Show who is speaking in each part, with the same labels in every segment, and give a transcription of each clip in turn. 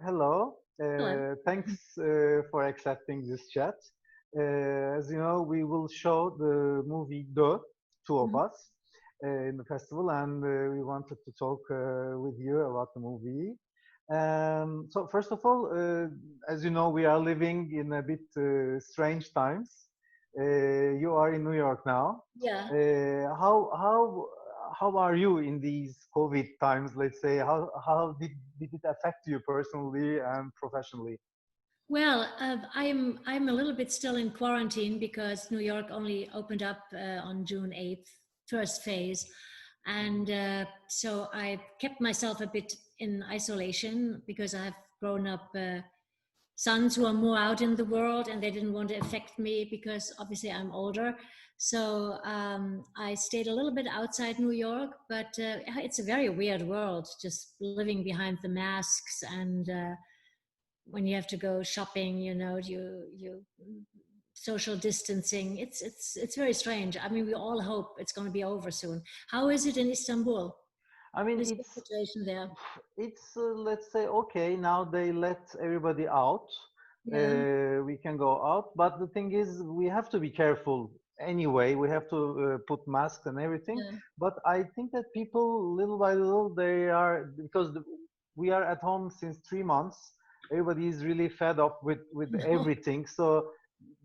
Speaker 1: Hello.
Speaker 2: Hello.
Speaker 1: Thanks for accepting this chat. As you know, we will show the movie The, two of
Speaker 2: Mhm.
Speaker 1: us, in the festival, and we wanted to talk with you about the movie. So, first of all, as you know, we are living in a bit strange times. You are in New York now.
Speaker 2: Yeah.
Speaker 1: How are you in these COVID times? Let's say how did it affect you personally and professionally?
Speaker 2: Well, I'm a little bit still in quarantine because New York only opened up on June 8th, first phase,
Speaker 1: Mhm.
Speaker 2: and so I kept myself a bit in isolation because I have grown up sons who are more out in the world, and they didn't want to affect me because obviously I'm older. So I stayed a little bit outside New York, but it's a very weird world, just living behind the masks and. When you have to go shopping, you social distancing. It's very strange. I mean, we all hope it's going to be over soon. How is it in Istanbul?
Speaker 1: I
Speaker 2: What
Speaker 1: mean,
Speaker 2: is the situation there?
Speaker 1: it's let's say okay. Now they let everybody out.
Speaker 2: Yeah.
Speaker 1: We can go out, but the thing is, we have to be careful anyway. We have to put masks and everything.
Speaker 2: Yeah.
Speaker 1: But I think that people, little by little, they are because we are at home since 3 months. Everybody is really fed up with
Speaker 2: No,
Speaker 1: everything. So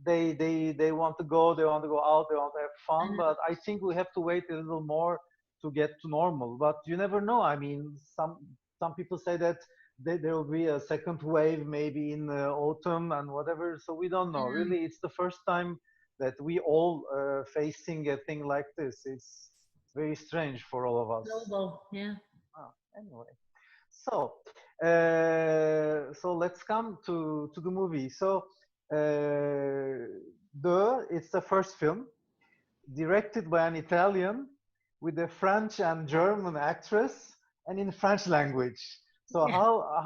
Speaker 1: they want to go, they want to go out, they want to have
Speaker 2: I
Speaker 1: fun.
Speaker 2: know.
Speaker 1: But I think we have to wait a little more to get to normal. But you never know. I mean, some people say that there will be a second wave maybe in the autumn and whatever. So we don't know.
Speaker 2: Yeah.
Speaker 1: Really, it's the first time that we all facing a thing like this. It's very strange for all of us.
Speaker 2: Global. Yeah.
Speaker 1: Anyway, so so let's come to the movie. So the it's the first film directed by an Italian with a French and German actress and in French language. So
Speaker 2: Yeah.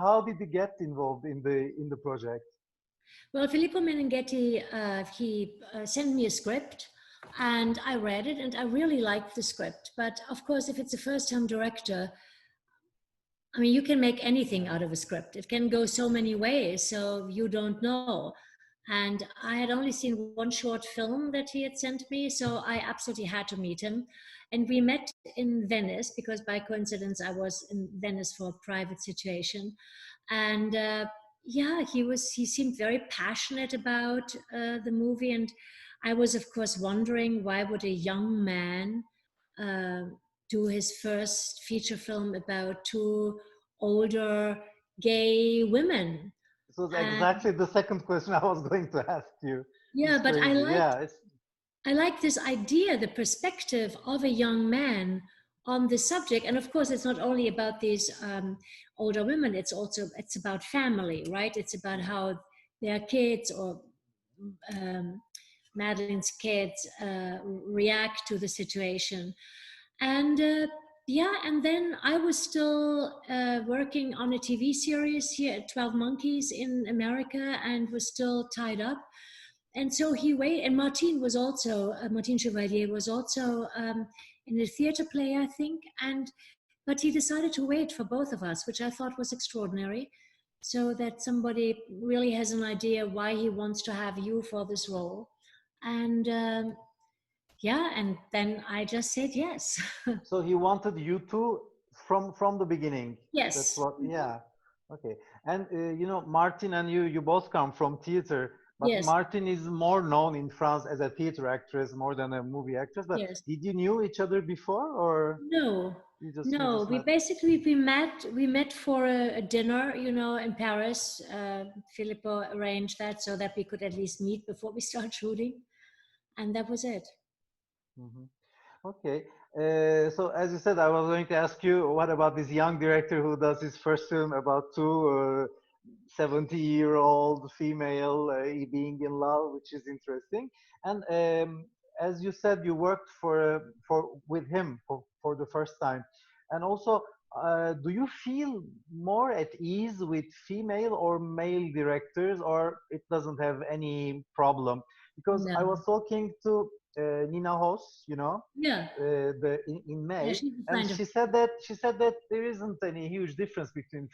Speaker 1: how did you get involved in the project?
Speaker 2: Well, Filippo Meninghetti, he sent me a script and I read it and I really liked the script. But of course, if it's a first time director, I mean, you can make anything out of a script. It can go so many ways, so you don't know. And I had only seen one short film that he had sent me, so I absolutely had to meet him. And we met in Venice because by coincidence I was in Venice for a private situation. And yeah, he seemed very passionate about the movie. And I was, of course, wondering why would a young man uh, do his first feature film about two older gay women.
Speaker 1: This was
Speaker 2: And
Speaker 1: exactly the second question I was going to ask you.
Speaker 2: yeah,
Speaker 1: It's
Speaker 2: but
Speaker 1: crazy. Yeah, it's
Speaker 2: I like this idea, the perspective of a young man on the subject. And of course, it's not only about these older women. It's about family, right? It's about how their kids or um, Madeline's kids react to the situation. And yeah, and then I was still working on a TV series here at 12 Monkeys in America and was still tied up. And so he waited, and Martin Chevalier was also in a theater play, I think, but he decided to wait for both of us, which I thought was extraordinary, so that somebody really has an idea why he wants to have you for this role. And yeah, and then I just said yes.
Speaker 1: so he wanted you to from the beginning. That's
Speaker 2: Yes.
Speaker 1: what. Yeah. Okay. And Martin and you both come from theater, but
Speaker 2: Yes.
Speaker 1: Martin is more known in France as a theater actress more than a movie actress. But
Speaker 2: Yes.
Speaker 1: did you knew each other before, or
Speaker 2: No,
Speaker 1: you
Speaker 2: no.
Speaker 1: just
Speaker 2: We
Speaker 1: met?
Speaker 2: basically we met for a dinner, in Paris. Filippo arranged that so that we could at least meet before we start shooting, and that was it.
Speaker 1: Hmm. Okay. So as you said, I was going to ask you, what about this young director who does his first film about two 70-year-old female being in love, which is interesting. And as you said, you worked for with him for the first time. And also, do you feel more at ease with female or male directors, or it doesn't have any problem? Because I
Speaker 2: No.
Speaker 1: was talking to Nina Hoss,
Speaker 2: Yeah.
Speaker 1: In
Speaker 2: Yeah,
Speaker 1: May,
Speaker 2: she's a
Speaker 1: and
Speaker 2: friend of
Speaker 1: she said that there isn't any huge difference between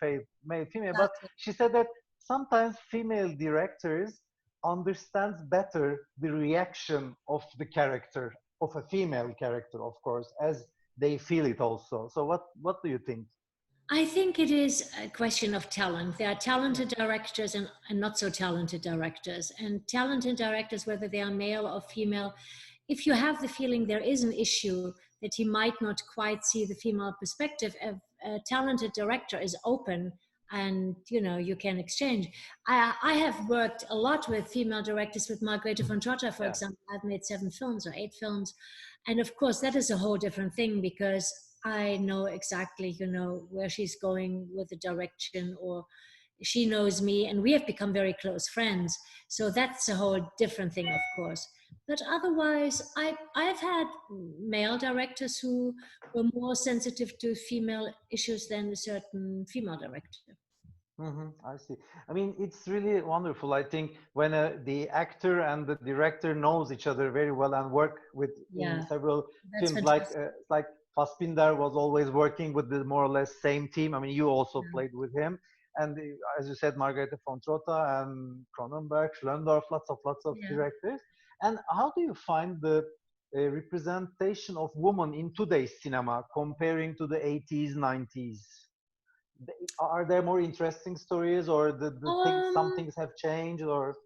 Speaker 1: male female, but
Speaker 2: that.
Speaker 1: she said that sometimes female directors understands better the reaction of the character of a female character, of course, as they feel it also. So what do you think?
Speaker 2: I think it is a question of talent. There are talented directors and not so talented directors. And talented directors, whether they are male or female, if you have the feeling there is an issue that he might not quite see the female perspective, a talented director is open and you can exchange. I have worked a lot with female directors, with Margarete von Trotta, for
Speaker 1: Yeah.
Speaker 2: example. I've made 7 films or 8 films. And of course, that is a whole different thing because I know exactly, where she's going with the direction, or she knows me, and we have become very close friends. So that's a whole different thing, of course. But otherwise, I've had male directors who were more sensitive to female issues than a certain female director.
Speaker 1: I see. I mean, it's really wonderful. I think when the actor and the director knows each other very well and work with in
Speaker 2: Yeah,
Speaker 1: several
Speaker 2: that's
Speaker 1: films,
Speaker 2: fantastic.
Speaker 1: like Fassbinder was always working with the more or less same team. I mean, you also
Speaker 2: Yeah,
Speaker 1: played with him, and as you said, Margarete von Trotta and Cronenberg, Schlöndorff, lots of
Speaker 2: yeah.
Speaker 1: directors. And how do you find the representation of women in today's cinema comparing to the 80s, 90s? Are there more interesting stories, or the things, some
Speaker 2: Um,
Speaker 1: things have changed, or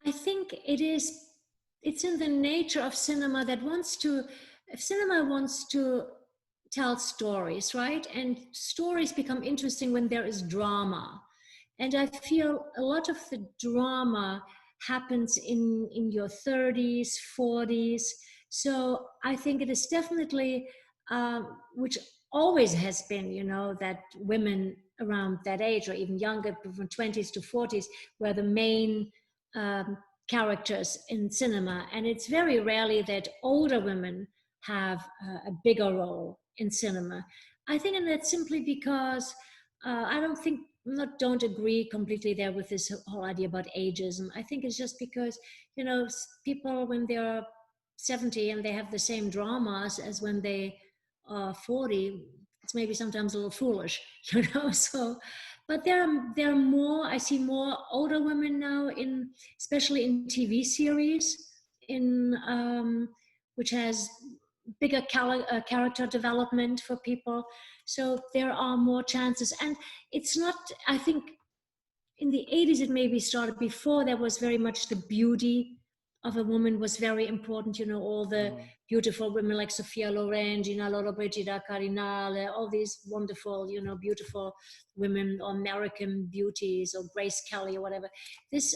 Speaker 2: I think it's in the nature of cinema that if cinema wants to tell stories, right? And stories become interesting when there is drama. And I feel a lot of the drama happens in your 30s, 40s. So I think it is definitely, which always has been, that women around that age or even younger, from 20s to 40s, were the main um, characters in cinema. And it's very rarely that older women have a bigger role in cinema. I think, and that's simply because I don't agree completely there with this whole idea about ageism. I think it's just because, people when they're 70 and they have the same dramas as when they are 40, it's maybe sometimes a little foolish, so but there are more. I see more older women now especially in TV series, in which has bigger character development for people. So there are more chances, and it's not. I think in the 80s it maybe started before. There was very much the beauty of a woman was very important. All the
Speaker 1: Mhm.
Speaker 2: beautiful women like Sophia Loren, Gina Lollobrigida Cardinale, all these wonderful, beautiful women, or American beauties, or Grace Kelly, or whatever. This,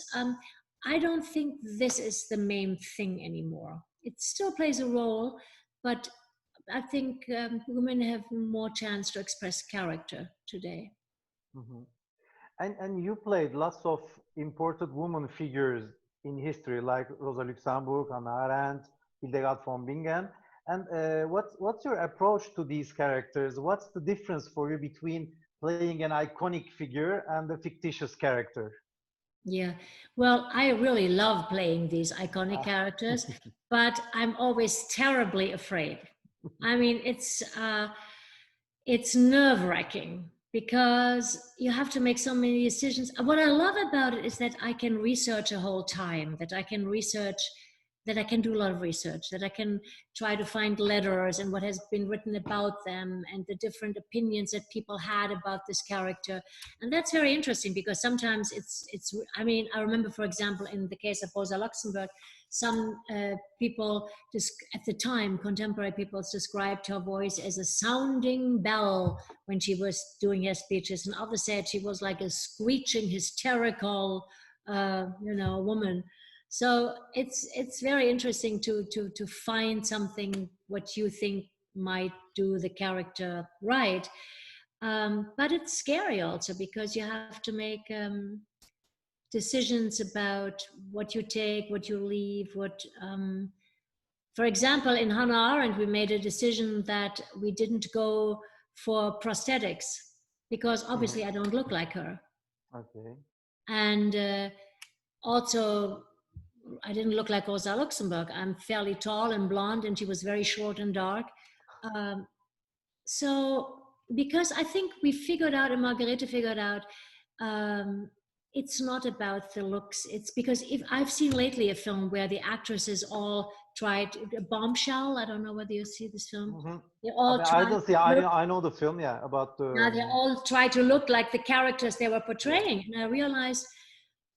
Speaker 2: I don't think this is the main thing anymore. It still plays a role, but I think women have more chance to express character today.
Speaker 1: Mhm. And you played lots of important woman figures in history, like Rosa Luxemburg, Hannah Arendt, Hildegard von Bingen. And what's your approach to these characters? What's the difference for you between playing an iconic figure and a fictitious character?
Speaker 2: Yeah, well, I really love playing these iconic
Speaker 1: Ah,
Speaker 2: characters, but I'm always terribly afraid. I mean, it's nerve-wracking because you have to make so many decisions. What I love about it is that I can research a whole time, that I can do a lot of research, that I can try to find letters and what has been written about them and the different opinions that people had about this character. And that's very interesting because sometimes I mean, I remember, for example, in the case of Rosa Luxemburg, some people just at the time, contemporary people described her voice as a sounding bell when she was doing her speeches, and others said she was like a screeching, hysterical, woman. So it's very interesting to find something what you think might do the character right, but it's scary also because you have to make decisions about what you take, what you leave, for example, in Hannah Arendt, we made a decision that we didn't go for prosthetics because
Speaker 1: mhm.
Speaker 2: obviously I don't look like her.
Speaker 1: Okay.
Speaker 2: And also, I didn't look like Rosa Luxemburg. I'm fairly tall and blonde, and she was very short and dark. Um, so because I think we figured out, and Margarete figured out, um, it's not about the looks. It's because if I've seen lately a film where the actresses all tried a Bombshell. I don't know whether you see this film.
Speaker 1: Mhm.
Speaker 2: They all
Speaker 1: I
Speaker 2: tried.
Speaker 1: don't see. I know the film. Yeah, about the.
Speaker 2: Now they all try to look like the characters they were portraying, and I realized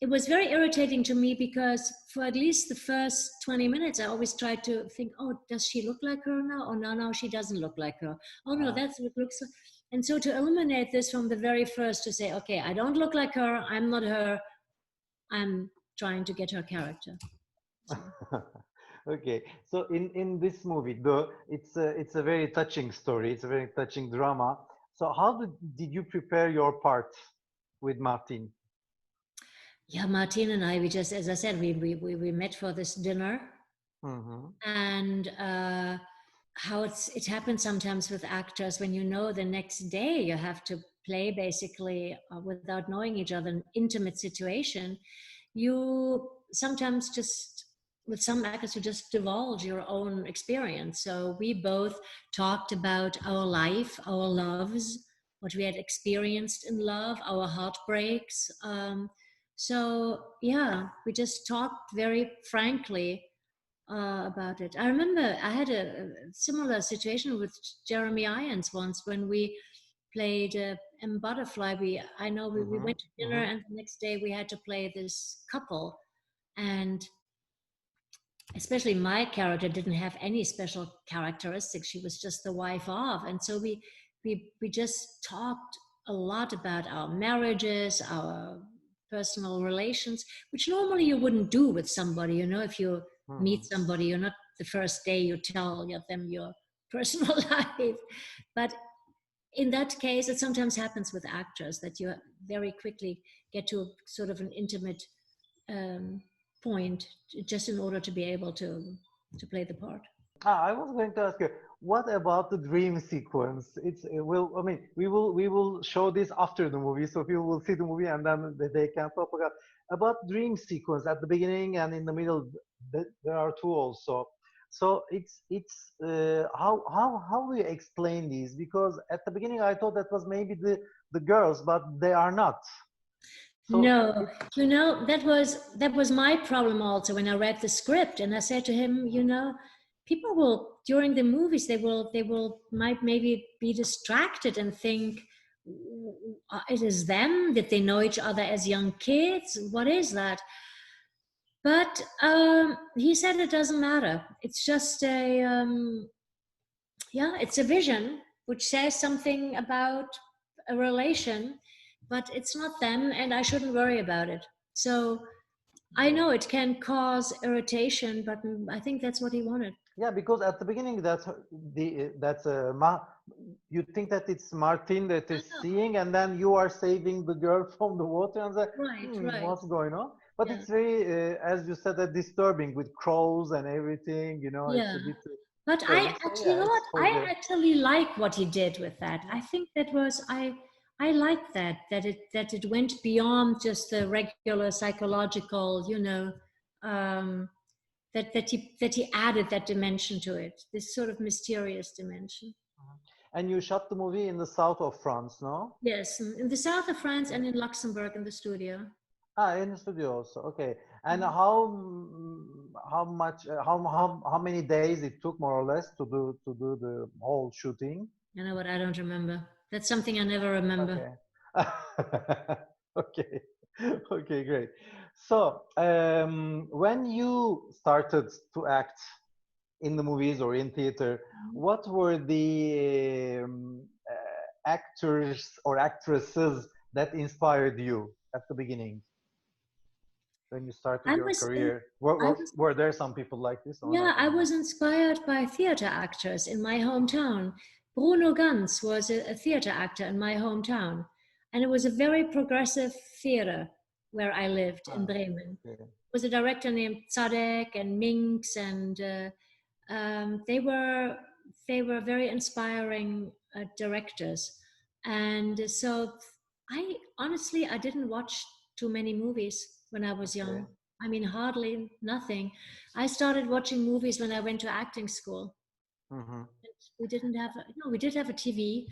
Speaker 2: it was very irritating to me because for at least the first 20 minutes, I always tried to think, oh, does she look like her now? Oh, no, she doesn't look like her. Oh, no, that's what looks like. And so to eliminate this from the very first, to say, okay, I don't look like her, I'm not her, I'm trying to get her character. So.
Speaker 1: Okay, so in this movie, though, it's a very touching story. It's a very touching drama. So how did you prepare your part with Martin?
Speaker 2: Yeah, Martin and I, we just, as I said, we met for this dinner.
Speaker 1: Mm-hmm.
Speaker 2: And how it happens sometimes with actors when you know the next day you have to play basically without knowing each other, an intimate situation. You sometimes just, with some actors, you just divulge your own experience. So we both talked about our life, our loves, what we had experienced in love, our heartbreaks. So yeah, we just talked very frankly about it. I remember I had a similar situation with Jeremy Irons once when we played in Butterfly. We
Speaker 1: Mm-hmm.
Speaker 2: went to dinner,
Speaker 1: Mm-hmm.
Speaker 2: and the next day we had to play this couple, and especially my character didn't have any special characteristics. She was just the wife of, and so we just talked a lot about our marriages, our personal relations, which normally you wouldn't do with somebody. You know, if you
Speaker 1: Mm-hmm.
Speaker 2: meet somebody, you're not the first day you tell them your personal life. But in that case, it sometimes happens with actors that you very quickly get to sort of an intimate um, point just in order to be able to play the part.
Speaker 1: I was going to ask you, what about the dream sequence? I mean, we will show this after the movie, so people will see the movie and then they can talk about dream sequence at the beginning and in the middle. There are two also. So how do you explain these? Because at the beginning I thought that was maybe the girls, but they are not. So
Speaker 2: No, that was my problem also when I read the script, and I said to him, people will during the movies they will might maybe be distracted and think it is them, that they know each other as young kids. What is that? But he said it doesn't matter. It's just it's a vision which says something about a relation, but it's not them, and I shouldn't worry about it. So I know it can cause irritation, but I think that's what he wanted.
Speaker 1: yeah, because at the beginning you think that it's Martin that is seeing, and then you are saving the girl from the water, and say,
Speaker 2: Right.
Speaker 1: what's going on? But
Speaker 2: Yeah.
Speaker 1: it's very, as you said, disturbing with crows and everything. It's
Speaker 2: Yeah.
Speaker 1: a bit
Speaker 2: But
Speaker 1: scary. So
Speaker 2: you
Speaker 1: yeah,
Speaker 2: know what?
Speaker 1: it's for
Speaker 2: I
Speaker 1: the.
Speaker 2: actually like what he did with that. I think that was I like that it went beyond just the regular psychological, that he added that dimension to it, this sort of mysterious dimension.
Speaker 1: And you shot the movie in the south of France, no?
Speaker 2: Yes, in the south of France and in Luxembourg in the studio.
Speaker 1: In the studio also. Okay. And
Speaker 2: Mhm.
Speaker 1: how much how many days it took more or less to do the whole shooting?
Speaker 2: You know what? I don't remember. That's something I never remember.
Speaker 1: Okay. Okay. Okay, great. So, when you started to act in the movies or in theater, what were the actors or actresses that inspired you at the beginning when you started
Speaker 2: I
Speaker 1: your
Speaker 2: was,
Speaker 1: career?
Speaker 2: I was,
Speaker 1: Were there some people like this or
Speaker 2: yeah,
Speaker 1: not?
Speaker 2: I was inspired by theater actors in my hometown. Bruno Ganz was a theater actor in my hometown, and it was a very progressive theater where I lived in
Speaker 1: Ah,
Speaker 2: Bremen.
Speaker 1: okay.
Speaker 2: There was a director named Zadek and Minks, and they were very inspiring directors. And so I honestly I didn't watch too many movies when I was
Speaker 1: Okay.
Speaker 2: young. I mean, hardly nothing. I started watching movies when I went to acting school.
Speaker 1: Hmm.
Speaker 2: We didn't have, no, we did have a TV,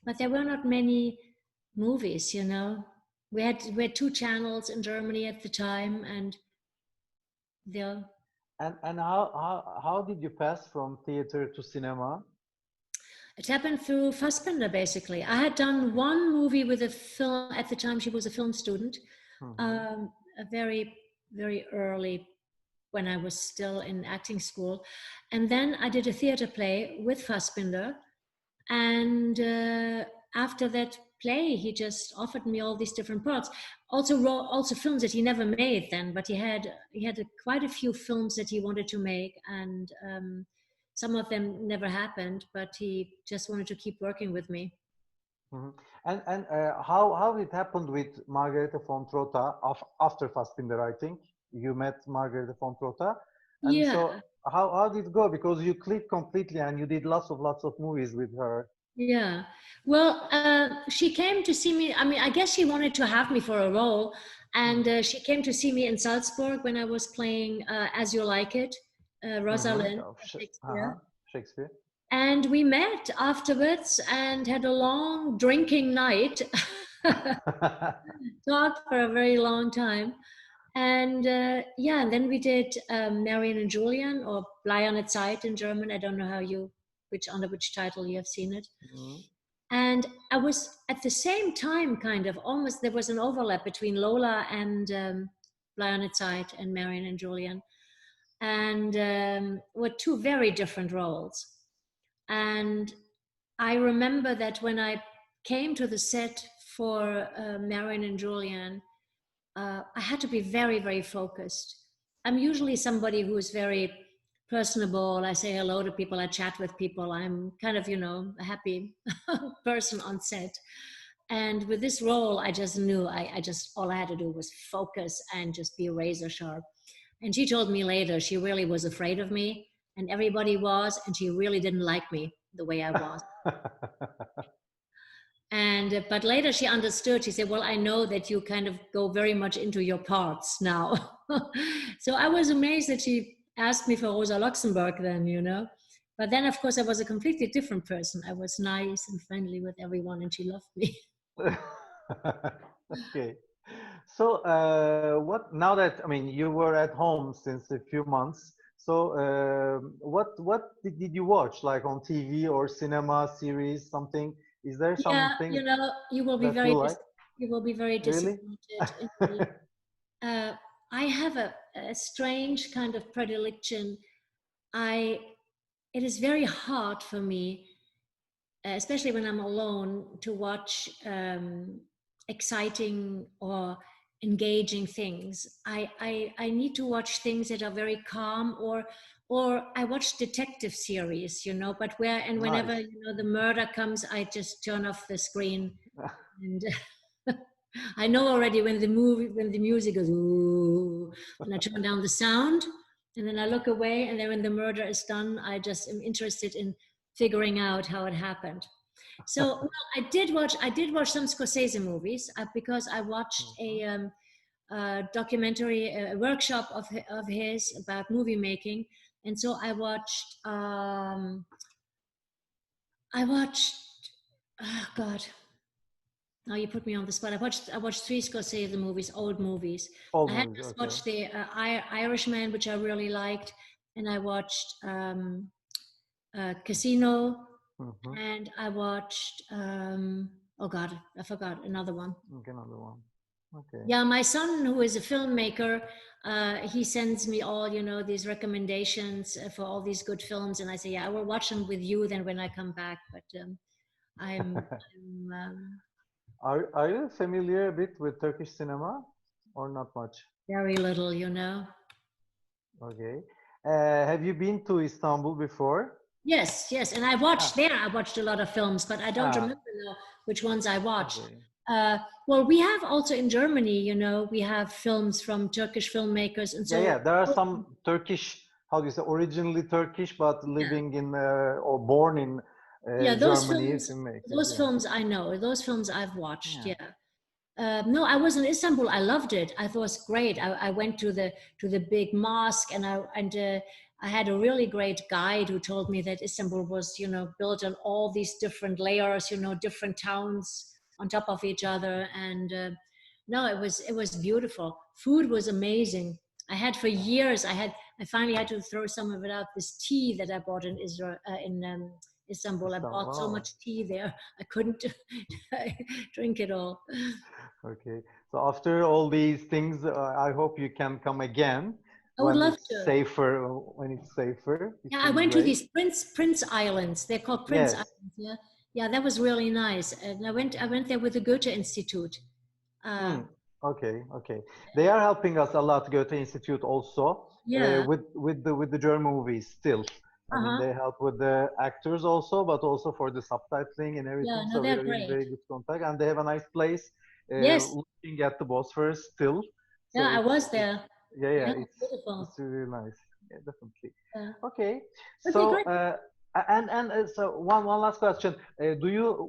Speaker 2: but there were not many movies, you know. We had two channels in Germany at the time, and the
Speaker 1: And how did you pass from theater to cinema?
Speaker 2: it happened through Fassbinder, basically. I had done one movie with a film at the time. She was a film student,
Speaker 1: Hmm.
Speaker 2: a very, very early when I was still in acting school. And then I did a theater play with Fassbinder. And after that play, he just offered me all these different parts. Also films that he never made then, but he had quite a few films that he wanted to make, and some of them never happened. But he just wanted to keep working with me.
Speaker 1: Hmm. And how it happened with Margareta von Trotta after Fassbinder, I think you met Margareta von Trotta, and
Speaker 2: Yeah,
Speaker 1: so how did it go? Because you clicked completely and you did lots of movies with her.
Speaker 2: yeah. Well, she came to see me. I mean, I guess she wanted to have me for a role, and
Speaker 1: Hmm.
Speaker 2: she came to see me in Salzburg when I was playing As You Like It,
Speaker 1: Hmm.
Speaker 2: Rosalind from
Speaker 1: Uh-huh.
Speaker 2: Shakespeare.
Speaker 1: Shakespeare.
Speaker 2: And we met afterwards and had a long drinking night, talked for a very long time. And yeah, and then we did Marion and Julian, or Bleierne Zeit in German. I don't know under which title you have seen it.
Speaker 1: Mhm.
Speaker 2: And I was at the same time, kind of almost, there was an overlap between Lola and Bleierne Zeit and Marion and Julian, and were two very different roles. And I remember that when I came to the set for Marion and Julian, I had to be very, very focused. I'm usually somebody who is very personable. I say hello to people, I chat with people. I'm kind of, a happy person on set. And with this role, I just knew all I had to do was focus and just be razor sharp. And she told me later she really was afraid of me, and everybody was, and she really didn't like me the way I was. And but later she understood. She said, "Well, I know that you kind of go very much into your parts now." So I was amazed that she asked me for Rosa Luxemburg then. But then, of course, I was a completely different person. I was nice and friendly with everyone, and she loved me.
Speaker 1: Okay. So, what now that I mean you were at home since a few months? So, what did you watch like on TV or cinema series something? Is there
Speaker 2: Yeah,
Speaker 1: something
Speaker 2: you will be
Speaker 1: that you
Speaker 2: very
Speaker 1: like?
Speaker 2: you will be very
Speaker 1: Really?
Speaker 2: disappointed in me. I have a strange kind of predilection. I It is very hard for me, especially when I'm alone, to watch exciting or engaging things. I need to watch things that are very calm, or I watch detective series, but whenever
Speaker 1: Nice.
Speaker 2: the murder comes, I just turn off the screen, and I know already when the music goes ooh, and I turn down the sound, and then I look away, and then when the murder is done, I just am interested in figuring out how it happened. So, well, I did watch some Scorsese movies, because I watched
Speaker 1: Mhm.
Speaker 2: a documentary, a workshop of his about movie making, and so I watched. Oh God, now you put me on the spot. I watched three Scorsese movies, old movies.
Speaker 1: All
Speaker 2: I had
Speaker 1: movies,
Speaker 2: just
Speaker 1: okay.
Speaker 2: watched the Irishman, which I really liked, and I watched Casino,
Speaker 1: Mm-hmm.
Speaker 2: and I watched oh God, I forgot another one.
Speaker 1: Okay, another one. Okay.
Speaker 2: Yeah, my son, who is a filmmaker, he sends me all these recommendations for all these good films, and I say, yeah, I will watch them with you then when I come back. But I'm
Speaker 1: Are you familiar a bit with Turkish cinema or not much?
Speaker 2: very little.
Speaker 1: Okay. Have you been to Istanbul before?
Speaker 2: Yes, yes, and I
Speaker 1: Ah,
Speaker 2: watched there. I watched a lot of films, but I don't
Speaker 1: ah,
Speaker 2: remember now which ones I watched.
Speaker 1: okay.
Speaker 2: Well, we have also in Germany, we have films from Turkish filmmakers, and
Speaker 1: Yeah, yeah.
Speaker 2: so
Speaker 1: There are some Turkish, how do you say, originally Turkish, but
Speaker 2: yeah,
Speaker 1: living in or born in
Speaker 2: yeah,
Speaker 1: Germany filmmakers.
Speaker 2: those
Speaker 1: Yeah.
Speaker 2: films I know, those films I've watched.
Speaker 1: Yeah.
Speaker 2: Yeah, No, I was in Istanbul. I loved it. I thought it was great. I went to the big mosque, and I had a really great guide who told me that Istanbul was, built on all these different layers, different towns on top of each other. And no, it was beautiful. Food was amazing. I had for years. I finally had to throw some of it out. This tea that I bought in Israel, in Istanbul. I bought so
Speaker 1: Wow.
Speaker 2: much tea there. I couldn't drink it all.
Speaker 1: Okay. So after all these things, I hope you can come again
Speaker 2: I would
Speaker 1: when
Speaker 2: love
Speaker 1: it's
Speaker 2: to.
Speaker 1: safer. When it's safer, it
Speaker 2: Yeah, I
Speaker 1: will be
Speaker 2: went to
Speaker 1: great.
Speaker 2: these Prince Islands. They're called Prince
Speaker 1: Yes.
Speaker 2: Islands. Yeah, yeah, that was really nice. And I went there with the Goethe Institute. Uh,
Speaker 1: Hmm. Okay. Okay. They are helping us a lot, Goethe Institute also,
Speaker 2: yeah.
Speaker 1: with the German movies still. I mean,
Speaker 2: Uh-huh.
Speaker 1: they help with the actors also, but also for the subtitling and
Speaker 2: Yeah.
Speaker 1: everything.
Speaker 2: No,
Speaker 1: So we
Speaker 2: they're
Speaker 1: are in
Speaker 2: great.
Speaker 1: very good contact, and they have a nice place
Speaker 2: Yes.
Speaker 1: looking at the Bosphorus still.
Speaker 2: Yeah,
Speaker 1: So
Speaker 2: I was
Speaker 1: it's
Speaker 2: there.
Speaker 1: yeah, yeah,
Speaker 2: Yeah,
Speaker 1: it's
Speaker 2: beautiful.
Speaker 1: really nice. Yeah, definitely.
Speaker 2: Yeah.
Speaker 1: Okay.
Speaker 2: Okay,
Speaker 1: So
Speaker 2: great.
Speaker 1: so one last question.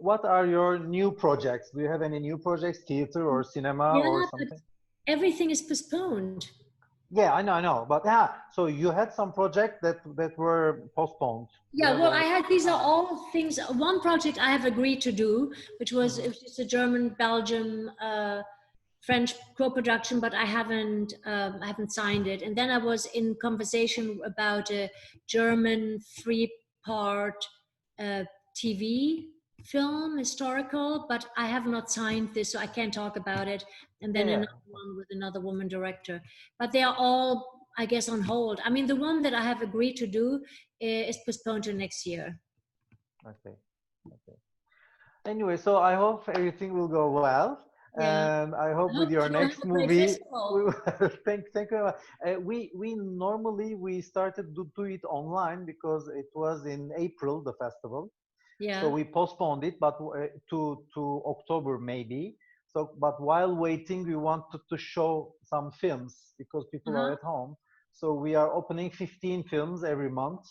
Speaker 1: What are your new projects? Do you have any new projects, theater or cinema
Speaker 2: Yeah,
Speaker 1: or
Speaker 2: but
Speaker 1: something?
Speaker 2: everything is postponed.
Speaker 1: Yeah, I know. But yeah, so you had some projects that were postponed. You
Speaker 2: Yeah,
Speaker 1: had
Speaker 2: well, I
Speaker 1: any?
Speaker 2: had these are all things. One project I have agreed to do, which was
Speaker 1: Hmm.
Speaker 2: it was just a German Belgium French co-production, but I haven't signed it. And then I was in conversation about a German three-part uh, TV film, historical, but I have not signed this, so I can't talk about it. And
Speaker 1: Yeah,
Speaker 2: then
Speaker 1: yeah.
Speaker 2: another one with another woman director, but they are all, I guess, on hold. I mean, the one that I have agreed to do is postponed to next year.
Speaker 1: Okay. Okay. Anyway, so I hope everything will go well,
Speaker 2: Yeah.
Speaker 1: and I hope
Speaker 2: I
Speaker 1: with
Speaker 2: hope
Speaker 1: your
Speaker 2: you have
Speaker 1: next
Speaker 2: a great
Speaker 1: movie, we
Speaker 2: festival.
Speaker 1: will thank you very much. We normally we started to do it online because it was in April the festival, so
Speaker 2: Yeah.
Speaker 1: we postponed it, but to October maybe. So, but while waiting, we wanted to show some films because people are
Speaker 2: Uh-huh.
Speaker 1: at home. So we are opening 15 films every month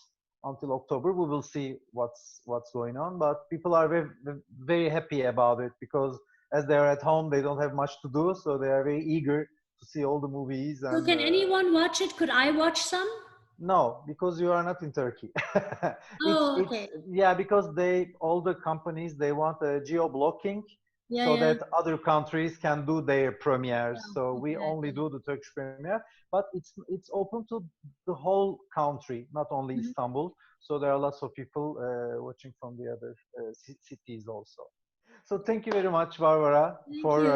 Speaker 1: until October. We will see what's going on, but people are very happy about it because as they are at home, they don't have much to do, so they are very eager to see all the movies
Speaker 2: So
Speaker 1: and.
Speaker 2: can anyone watch it? Could I watch some?
Speaker 1: No, because you are not in Turkey.
Speaker 2: Oh,
Speaker 1: It's
Speaker 2: okay.
Speaker 1: yeah, because all the companies they want a geo blocking
Speaker 2: Yeah,
Speaker 1: so
Speaker 2: yeah.
Speaker 1: that other countries can do their
Speaker 2: Yeah.
Speaker 1: premieres. So we
Speaker 2: Okay.
Speaker 1: only do the Turkish premiere, but it's open to the whole country, not only
Speaker 2: Mhm.
Speaker 1: Istanbul. So there are lots of people watching from the other cities also. So thank you very much, Barbara,
Speaker 2: Thank
Speaker 1: for
Speaker 2: you.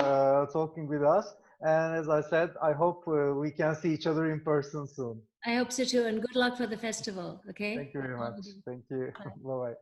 Speaker 1: talking with us. And as I said, I hope we can see each other in person soon.
Speaker 2: I hope so too. And good luck for the festival.
Speaker 1: Thank
Speaker 2: Okay.
Speaker 1: you very much. Thank you.
Speaker 2: Bye.
Speaker 1: Bye bye.